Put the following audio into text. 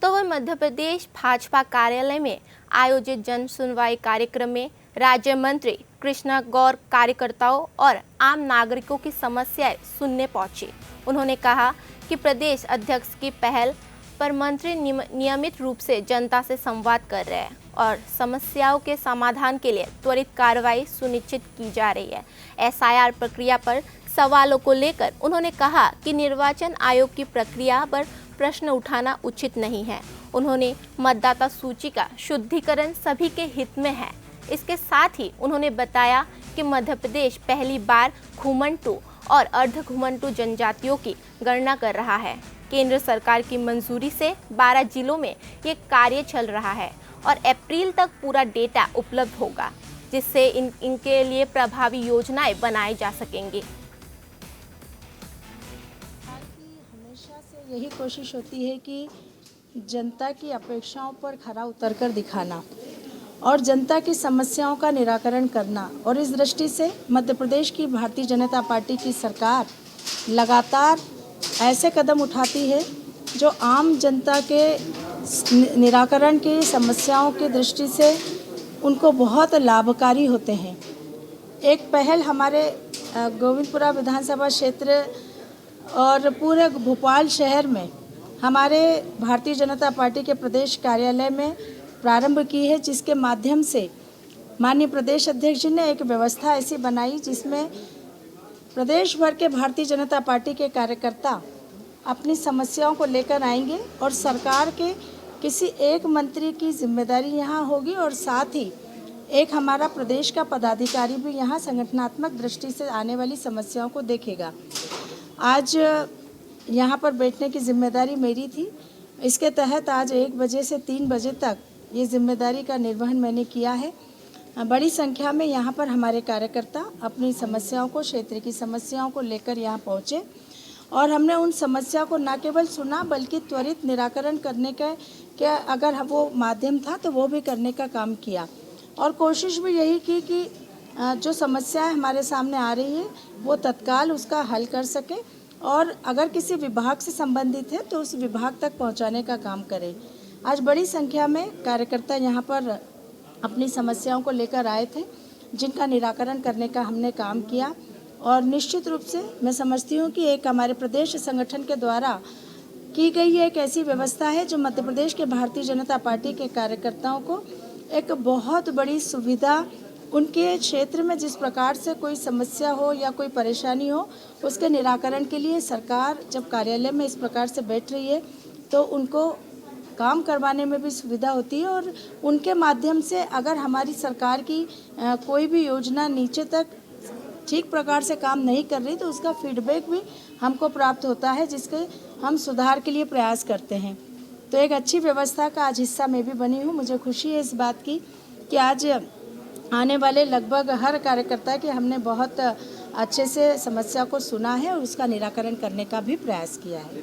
तो वह मध्य प्रदेश भाजपा कार्यालय में आयोजित जन सुनवाई कार्यक्रम में राज्य मंत्री कृष्णा गौर कार्यकर्ताओं और आम नागरिकों की समस्याएं सुनने पहुंचे। उन्होंने कहा कि प्रदेश अध्यक्ष की पहल पर मंत्री नियमित रूप से जनता से संवाद कर रहे हैं और समस्याओं के समाधान के लिए त्वरित कार्रवाई सुनिश्चित की जा रही है। एसआईआर प्रक्रिया पर सवालों को लेकर उन्होंने कहा कि निर्वाचन आयोग की प्रक्रिया पर प्रश्न उठाना उचित नहीं है। उन्होंने मतदाता सूची का शुद्धिकरण सभी के हित में है। इसके साथ ही उन्होंने बताया कि मध्य प्रदेश पहली बार घुमंटू और अर्ध घुमंटू जनजातियों की गणना कर रहा है। केंद्र सरकार की मंजूरी से 12 जिलों में ये कार्य चल रहा है और अप्रैल तक पूरा डेटा उपलब्ध होगा, जिससे इनके लिए प्रभावी योजनाएं बनाई जा सकेंगी। हमेशा से यही कोशिश होती है कि जनता की अपेक्षाओं पर खरा उतरकर दिखाना और जनता की समस्याओं का निराकरण करना, और इस दृष्टि से मध्य प्रदेश की भारतीय जनता पार्टी की सरकार लगातार ऐसे कदम उठाती है जो आम जनता के निराकरण की समस्याओं की दृष्टि से उनको बहुत लाभकारी होते हैं। एक पहल हमारे गोविंदपुरा विधानसभा क्षेत्र और पूरे भोपाल शहर में हमारे भारतीय जनता पार्टी के प्रदेश कार्यालय में प्रारंभ की है, जिसके माध्यम से माननीय प्रदेश अध्यक्ष जी ने एक व्यवस्था ऐसी बनाई जिसमें प्रदेश भर के भारतीय जनता पार्टी के कार्यकर्ता अपनी समस्याओं को लेकर आएंगे और सरकार के किसी एक मंत्री की जिम्मेदारी यहाँ होगी और साथ ही एक हमारा प्रदेश का पदाधिकारी भी यहाँ संगठनात्मक दृष्टि से आने वाली समस्याओं को देखेगा। आज यहाँ पर बैठने की जिम्मेदारी मेरी थी। इसके तहत आज 1 बजे से 3 बजे तक ये जिम्मेदारी का निर्वहन मैंने किया है। बड़ी संख्या में यहाँ पर हमारे कार्यकर्ता अपनी समस्याओं को, क्षेत्र की समस्याओं को लेकर यहाँ पहुँचे और हमने उन समस्या को न केवल सुना बल्कि त्वरित निराकरण करने का अगर वो माध्यम था तो वो भी करने का काम किया, और कोशिश भी यही की कि जो समस्याएं हमारे सामने आ रही है वो तत्काल उसका हल कर सके, और अगर किसी विभाग से संबंधित है तो उस विभाग तक पहुंचाने का काम करें। आज बड़ी संख्या में कार्यकर्ता यहाँ पर अपनी समस्याओं को लेकर आए थे, जिनका निराकरण करने का हमने काम किया, और निश्चित रूप से मैं समझती हूँ कि एक हमारे प्रदेश संगठन के द्वारा की गई एक ऐसी व्यवस्था है जो मध्य प्रदेश के भारतीय जनता पार्टी के कार्यकर्ताओं को एक बहुत बड़ी सुविधा, उनके क्षेत्र में जिस प्रकार से कोई समस्या हो या कोई परेशानी हो उसके निराकरण के लिए सरकार जब कार्यालय में इस प्रकार से बैठ रही है तो उनको काम करवाने में भी सुविधा होती है, और उनके माध्यम से अगर हमारी सरकार की कोई भी योजना नीचे तक ठीक प्रकार से काम नहीं कर रही तो उसका फीडबैक भी हमको प्राप्त होता है, जिसके हम सुधार के लिए प्रयास करते हैं। तो एक अच्छी व्यवस्था का आज हिस्सा मैं भी बनी हूँ। मुझे खुशी है इस बात की कि आज आने वाले लगभग हर कार्यकर्ता की हमने बहुत अच्छे से समस्या को सुना है और उसका निराकरण करने का भी प्रयास किया है।